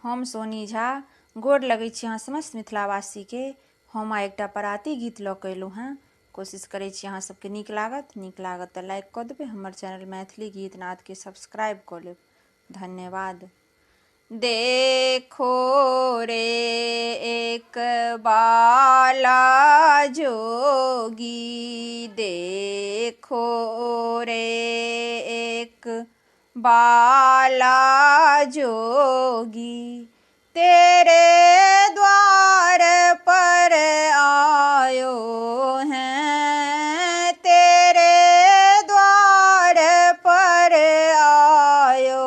हम सोनी झा गोर लगै छी अहाँ समस्त मिथिलावासी के। हम एकटा पराती गीत लऽ कऽ अयलहुँ हेँ। कोशिश करै छी अहाँ सबके नीक लागत तऽ लाइक कऽ देबै। हमर चैनल मैथिली गीत नादके सब्सक्राइब कऽ लेब। धन्यवाद। देखो रे एक बाला जोगी, देखो रे एक बाला जोगी, तेरे द्वार पर आयो हैं, तेरे द्वार पर आयो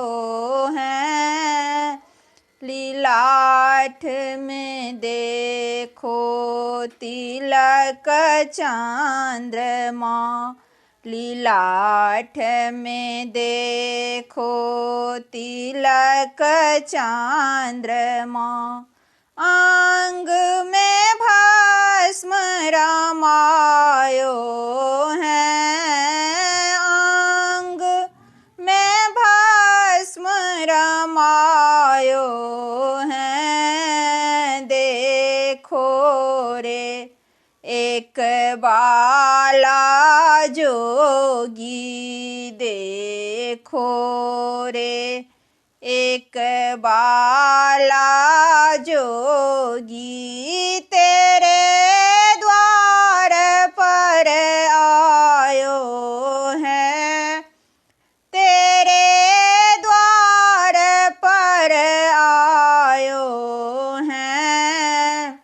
हैं। लीलाठ में देखो तिलक चंद्रमा, लीलाठ में देखो तिलक चंद्रमा, अंग में भस्म रमायो हैं, अंग में भस्म रमायो हैं। देखो रे एक बाला जोगी, देखो रे एक बाला जोगी, तेरे द्वार पर आयो हैं, तेरे द्वार पर आयो हैं।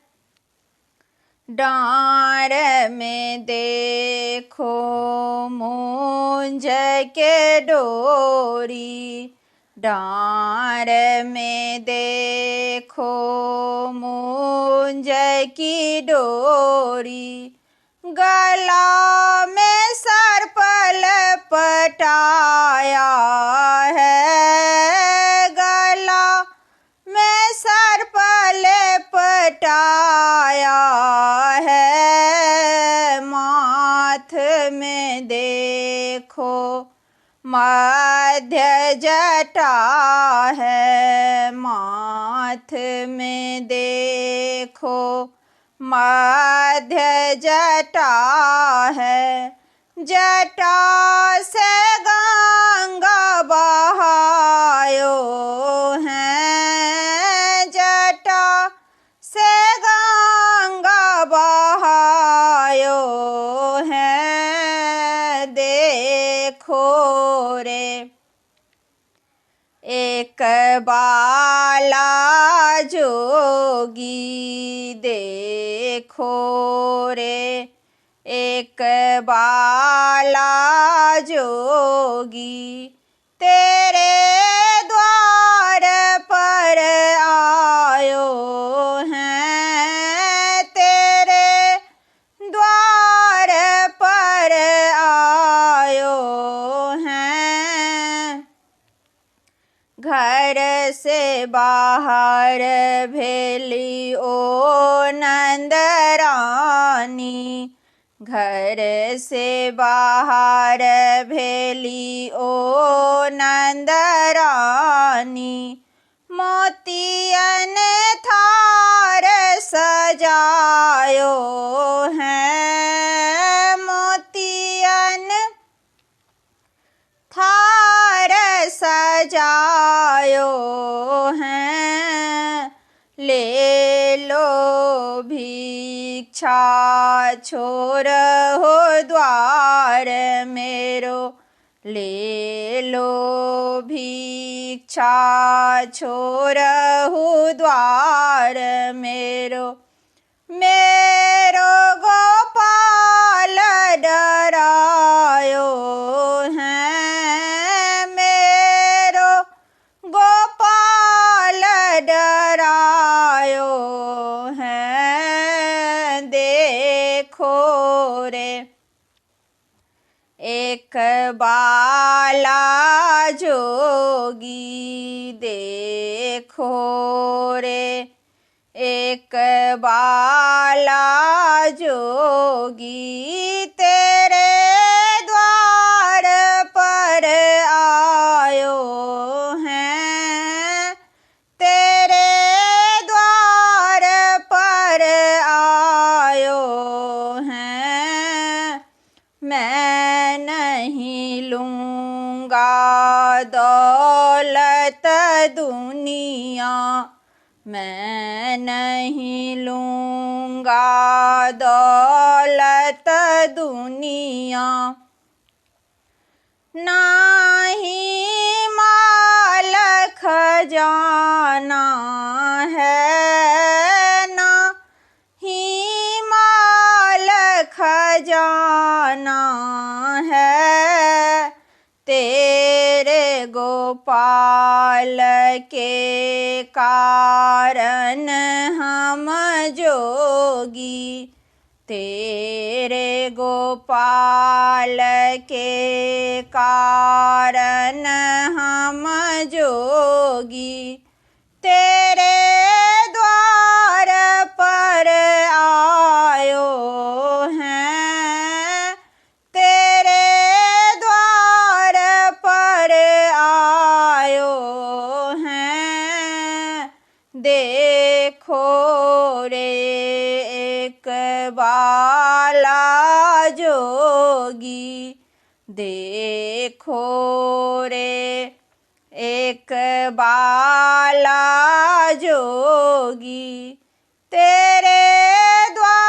डाँर में देखो मूंज के डोरी, डाँर में देखो मूंज की डोरी, गला में सर्प लपटाया है, गला में सर्प लपटाया है। माथ में देखो मध्य जटा है, माथ में देखो मध्य जटा है, जटा से गंगा बहायो हैं, जटा से गंगा बहायो हैं। देखो रे एक बाला जोगी, देखो रे एक बाला जोगी, तेरे द्वार पर आयो हैं, तेरे द्वार पर आयो हैं। घर से बाहर भेली ओ नंद रानी, घर से बाहर भेली ओ नंद रानी, मोतियन थार सजायो हैं, मोतियन थार सजायो हैं। ले लो भिक्षा छोर हो द्वार मेरो, ले लो भिक्षा छोर हो द्वार मेरो, मेरो गोपाल डरायो हैं, मेरो गोपाल डरायो हैं। देखो रे एक बाला जोगी, देखो रे एक बाला जोगी, तेरे द्वार पर आयो हैं, तेरे दुनिया, मैं नहीं लूँगा दौलत दुनिया। नाही माल खजाना है, ना ही माल खजाना है, तेरे गोपाल के कारण हम जोगी, तेरे गोपाल के कारण हम जोगी। तेरे द्वार पर आयो हैं, तेरे द्वार पर आयो हैं, देखो रे एक बाला जोगी, देखो रे एक बाला जोगी, तेरे द्वार